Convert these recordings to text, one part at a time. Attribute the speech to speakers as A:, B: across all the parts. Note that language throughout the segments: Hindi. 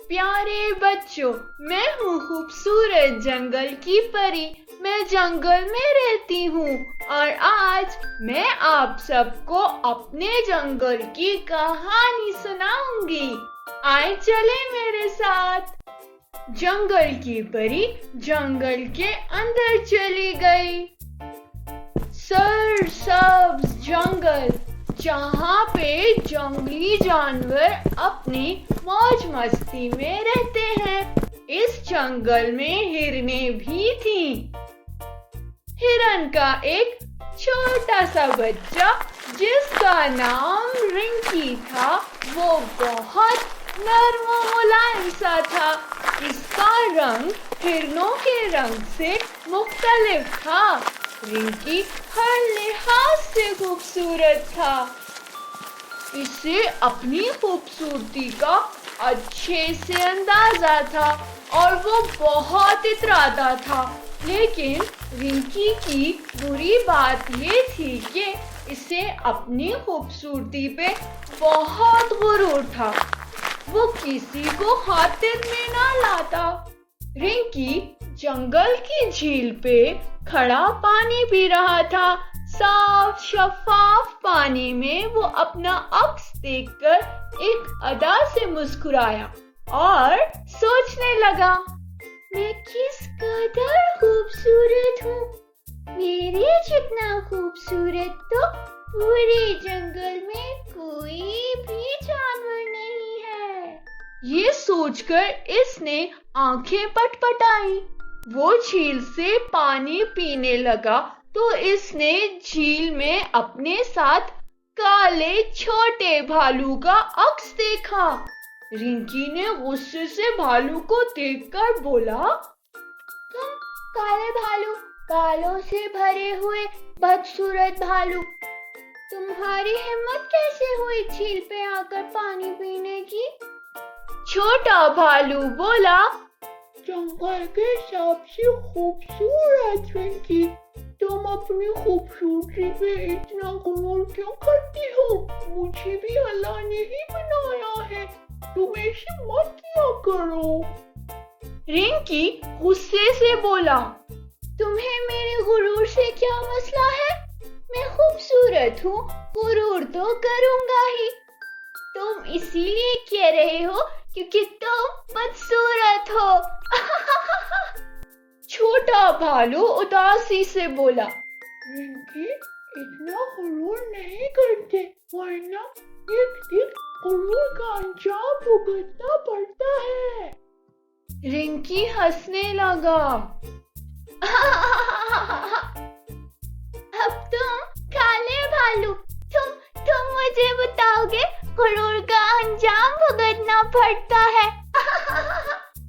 A: प्यारे बच्चों, मैं हूँ खूबसूरत जंगल की परी। मैं जंगल में रहती हूँ और आज मैं आप सबको अपने जंगल की कहानी सुनाऊंगी। आए चले मेरे साथ। जंगल की परी जंगल के अंदर चली गई। सरसब्ज जंगल, जहाँ पे जंगली जानवर अपनी मौज मस्ती में रहते हैं। इस जंगल में हिरनें भी थीं। हिरन का एक छोटा सा बच्चा जिसका नाम रिंकी था, वो बहुत नर्म और मुलायम सा था। इसका रंग हिरनों के रंग से मुख्तलिफ था। रिंकी हर लिहाज से खूबसूरत था। इसे अपनी खूबसूरती का अच्छे से अंदाजा था और वो बहुत इतराता था। लेकिन रिंकी की बुरी बात ये थी कि इसे अपनी खूबसूरती पे बहुत गुरूर था। वो किसी को खातिर में ना लाता। रिंकी जंगल की झील पे खड़ा पानी पी रहा था। साफ शफाफ पानी में वो अपना अक्स देखकर एक अदा से मुस्कुराया और सोचने लगा, मैं किस कदर खूबसूरत हूँ। मेरे जितना खूबसूरत तो पूरे जंगल में कोई भी जानवर नहीं है। ये सोचकर इसने आंखें पटपटाई। वो झील से पानी पीने लगा तो इसने झील में अपने साथ काले छोटे भालू का अक्स देखा। रिंकी ने गुस्से से भालू को देखकर बोला, तुम काले भालू, कालों से भरे हुए बदसूरत भालू, तुम्हारी हिम्मत कैसे हुई झील पे आकर पानी पीने की? छोटा भालू बोला, जंगल के सबसे खूबसूरत रिंकी, तुम अपनी खूबसूरती पे इतना गुरूर क्यों करती हो? मुझे भी अल्लाह ने ही बनाया है, तुम ऐसे मत किया करो। रिंकी गुस्से से बोला, तुम्हें मेरे गुरूर से क्या मसला है? मैं खूबसूरत हूँ, गुरूर तो करूँगा ही। तुम इसीलिए कह रहे हो क्योंकि तुम बदसूरत हो। छोटा भालू उदासी से बोला, रिंकी इतना गुरूर नहीं करते, वरना एक दिन गुरूर का अंजाम भुगतना पड़ता है। रिंकी हंसने लगा। अब तुम काले भालू, तुम मुझे बताओगे गुरूर का अंजाम भुगतना पड़ता है?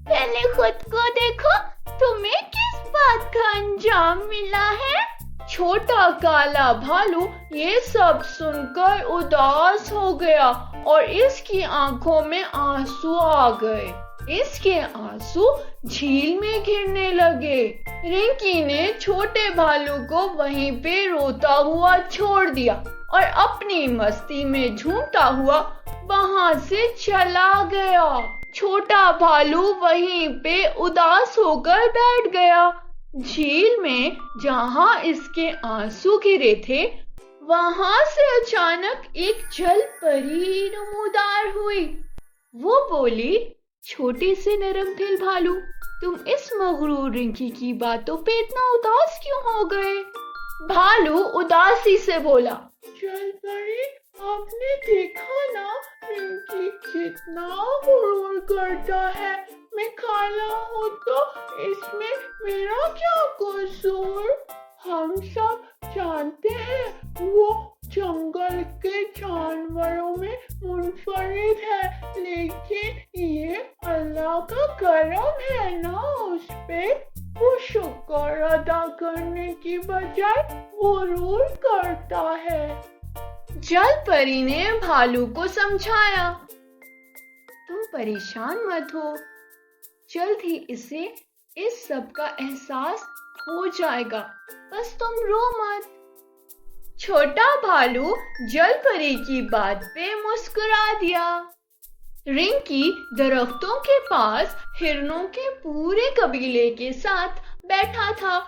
A: पहले खुद को देखो, तुम्हें किस बात का अंजाम मिला है? छोटा काला भालू ये सब सुनकर उदास हो गया और इसकी आंखों में आंसू आ गए। इसके आंसू झील में गिरने लगे। रिंकी ने छोटे भालू को वहीं पे रोता हुआ छोड़ दिया और अपनी मस्ती में झूमता हुआ वहां से चला गया। छोटा भालू वहीं पे उदास होकर बैठ गया। झील में जहां इसके आंसू गिरे थे, वहां से अचानक एक जल परी नमूदार हुई। वो बोली, छोटे से नरम दिल भालू, तुम इस मगरूर रिंकी की बातों पे इतना उदास क्यों हो गए? भालू उदासी से बोला, जल परी, आपने देखा ना रिंकी कितना गुरूर करता है। मैं काला हूँ तो इसमें मेरा क्या कसूर? हम सब जानते हैं वो जंगल के जानवरों में मुनफरिद है, लेकिन ये अल्लाह का करम है ना उस पे। वो शुक्र अदा करने की बजाय गुरूर करता है। जल परी ने भालू को समझाया, तुम परेशान मत हो, जल्द ही इसे इस सब का एहसास हो जाएगा, बस तुम रो मत। छोटा भालू जल परी की बात पे मुस्कुरा दिया। रिंकी दरख्तों के पास हिरणों के पूरे कबीले के साथ बैठा था।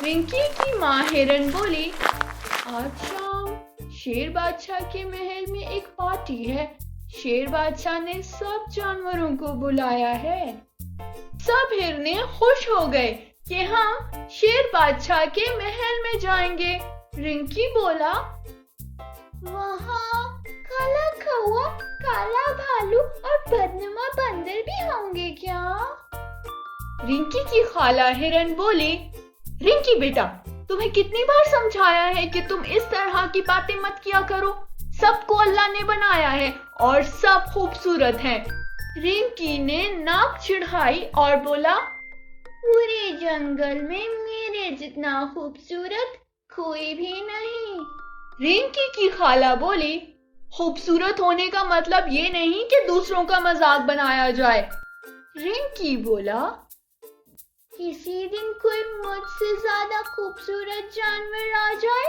A: रिंकी की माँ हिरन बोली, आज शाम शेर बादशाह के महल में एक पार्टी है। शेर बादशाह ने सब जानवरों को बुलाया है। सब हिरने खुश हो गए कि हम शेर बादशाह के महल में जाएंगे। रिंकी बोला, वहाँ काला कौवा, काला भालू और बदनुमा बंदर भी होंगे क्या? रिंकी की खाला हिरन बोली, रिंकी बेटा, तुम्हें कितनी बार समझाया है कि तुम इस तरह की बातें मत किया करो। सबको अल्लाह ने बनाया है और सब खूबसूरत हैं। रिंकी ने नाक चिढ़ाई और बोला, पूरे जंगल में मेरे जितना खूबसूरत कोई भी नहीं। रिंकी की खाला बोली, खूबसूरत होने का मतलब ये नहीं कि दूसरों का मजाक बनाया जाए। रिंकी बोला, किसी दिन कोई मुझसे ज्यादा खूबसूरत जानवर आ जाए,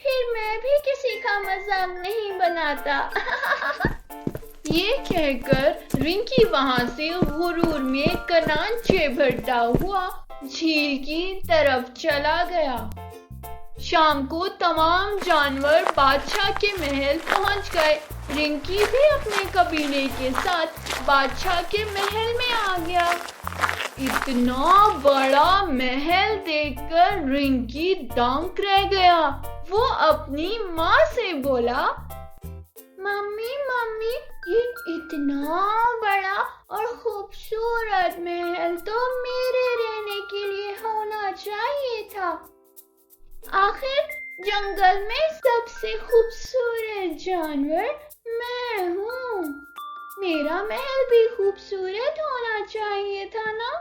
A: फिर मैं भी किसी का मजाक नहीं बनाता। ये कहकर रिंकी वहां से गुरूर में कनांचे भरता हुआ झील की तरफ चला गया। शाम को तमाम जानवर बादशाह के महल पहुंच गए। रिंकी भी अपने कबीले के साथ बादशाह के महल में आ गया। इतना बड़ा महल देखकर रिंकी दंग रह गया। वो अपनी माँ से बोला, मम्मी मम्मी, ये इतना बड़ा और खूबसूरत महल तो मेरे रहने के लिए होना चाहिए था। आखिर जंगल में सबसे खूबसूरत जानवर मैं हूँ। मेरा महल भी खूबसूरत होना चाहिए था ना?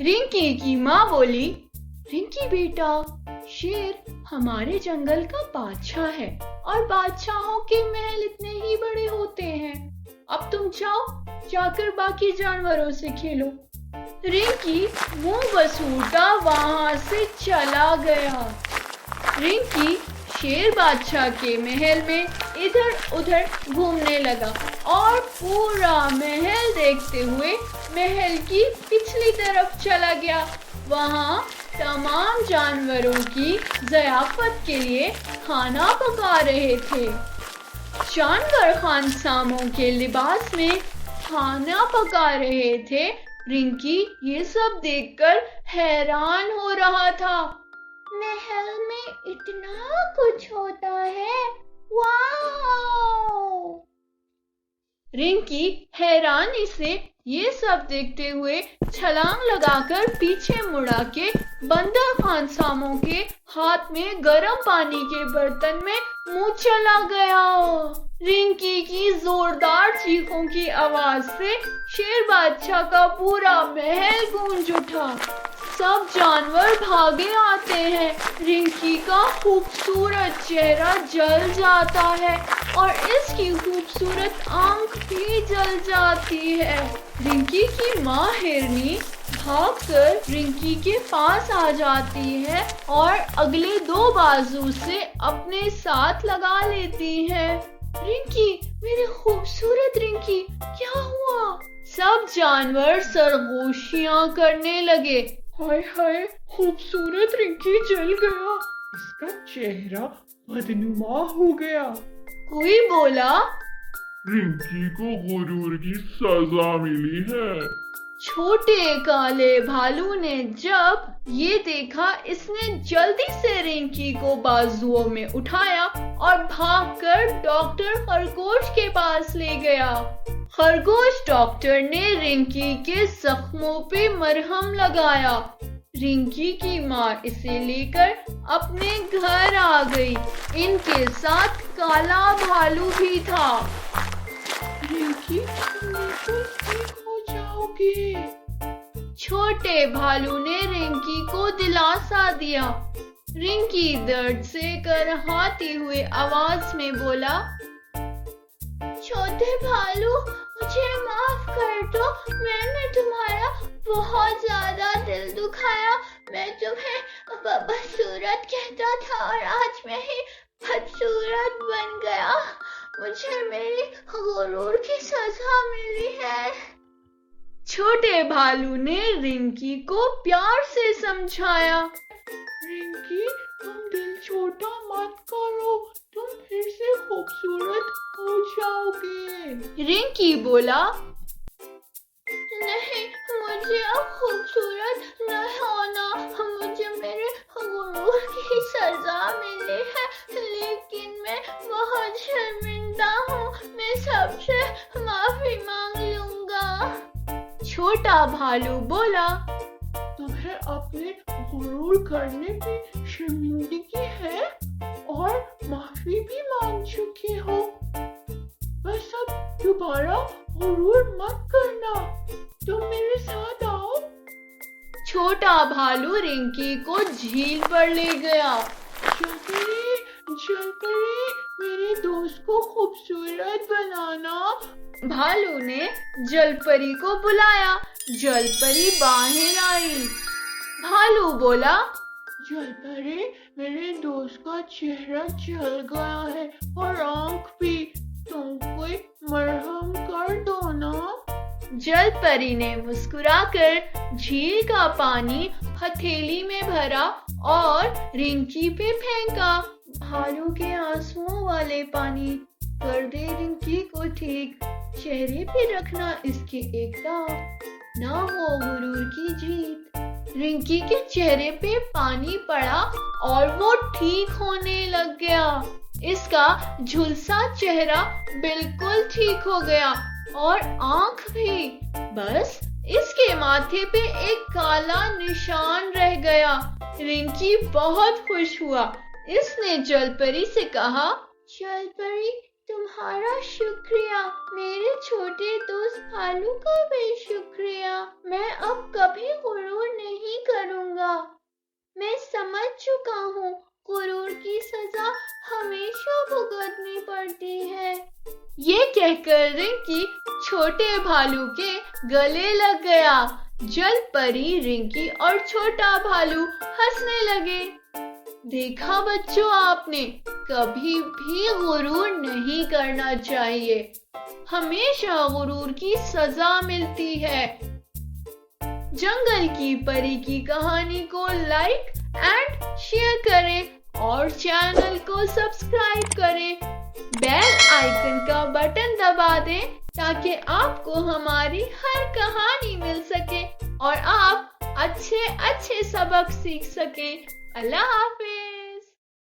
A: रिंकी की माँ बोली, रिंकी बेटा, शेर हमारे जंगल का बादशाह है और बादशाहों के महल इतने ही बड़े होते हैं। अब तुम जाओ, जाकर बाकी जानवरों से खेलो। रिंकी मुंह बसूरता वहां से चला गया। रिंकी शेर बादशाह के महल में इधर उधर घूमने लगा और पूरा महल देखते हुए महल की पिछली तरफ चला गया। वहां तमाम जानवरों की ज़ियाफत के लिए खाना पका रहे थे। जानवर खानसामों के लिबास में खाना पका रहे थे। रिंकी ये सब देखकर हैरान हो रहा था। महल में इतना कुछ होता है, वाओ! रिंकी हैरानी से ये सब देखते हुए छलांग लगाकर पीछे मुड़ा के बंदर खानसामों के हाथ में गर्म पानी के बर्तन में मुंह चला गया। रिंकी की जोरदार चीखों की आवाज से शेर बादशाह का पूरा महल गूंज उठा। सब जानवर भागे आते हैं। रिंकी का खूबसूरत चेहरा जल जाता है और इसकी खूबसूरत आंख भी जल जाती है। रिंकी की माँ हिरनी भागकर रिंकी के पास आ जाती है और अगले दो बाजू से अपने साथ लगा लेती है। रिंकी, मेरी खूबसूरत रिंकी, क्या हुआ? सब जानवर सरगोशियां करने लगे। हाय हाय, खूबसूरत रिंकी जल गया, इसका चेहरा बदनुमा हो गया। कोई बोला,
B: रिंकी को गुरूर की सजा मिली है।
A: छोटे काले भालू ने जब ये देखा, इसने जल्दी से रिंकी को बाजुओं में उठाया और भागकर डॉक्टर खरगोश के पास ले गया। खरगोश डॉक्टर ने रिंकी के जख्मों पे मरहम लगाया। रिंकी की माँ इसे लेकर अपने घर आ गई। इनके साथ काला भालू भी था। रिंकी, तुम बिल्कुल ठीक हो जाओगे। छोटे भालू ने रिंकी को दिलासा दिया। रिंकी दर्द से करहाती हुए आवाज में बोला, छोटे भालू, मुझे माफ कर दो। मैंने तुम्हारा बहुत ज्यादा दिल दुखाया। मैं तुम्हें बदसूरत कहता था और आज मैं ही बदसूरत बन गया। मुझे मेरे गुरूर की सजा मिली है। छोटे भालू ने रिंकी को प्यार से समझाया।
B: रिंकी, तुम दिल छोटा मत करो, तुम फिर से खूबसूरत हो जाओगे।
A: रिंकी बोला, नहीं, मुझे अब खूबसूरत नहीं होना, मुझे मेरे गुरूर की सजा मिली है, लेकिन मैं बहुत शर्मिंदा हूँ, मैं सबसे माफी मांग लूंगा। छोटा भालू बोला,
B: तुम्हें अपने गुरूर करने पे शर्मिंदगी है और माफी भी मांग चुके हो, बस अब दोबारा गुरूर मत करना, तुम मेरे साथ आओ।
A: छोटा भालू रिंकी को झील पर ले गया।
B: जलपरी, मेरे दोस्त को खूबसूरत बनाना।
A: भालू ने जलपरी को बुलाया। जलपरी बाहर आई। भालू बोला,
B: जलपरी, मेरे दोस्त का चेहरा जल गया है और आंख भी, तुम कोई मरहम कर दो ना।
A: जलपरी ने मुस्कुराकर झील का पानी हथेली में भरा और रिंकी पे फेंका। भालू के आंसुओं वाले पानी कर दे रिंकी को ठीक, चेहरे पे रखना इसके एक दाग, ना हो गुरूर की जीत। रिंकी के चेहरे पे पानी पड़ा और वो ठीक होने लग गया। इसका झुलसा चेहरा बिल्कुल ठीक हो गया और आंख भी। बस इसके माथे पे एक काला निशान रह गया। रिंकी बहुत खुश हुआ। इसने जलपरी से कहा, जलपरी, तुम्हारा शुक्रिया, मेरे छोटे दोस्त भालू का भी शुक्रिया। मैं अब कभी गुरूर नहीं करूँगा। मैं समझ चुका हूँ, गुरूर की सजा हमेशा भुगतनी पड़ती है। ये कहकर रिंकी छोटे भालू के गले लग गया। जलपरी, रिंकी और छोटा भालू हंसने लगे। देखा बच्चों आपने, कभी भी गुरूर नहीं करना चाहिए, हमेशा गुरूर की सजा मिलती है। जंगल की परी की कहानी को लाइक एंड शेयर करें और चैनल को सब्सक्राइब करें। बेल आइकन का बटन दबा दें ताकि आपको हमारी हर कहानी मिल सके और आप अच्छे सबक सीख सकें। अल्लाह हाफिज।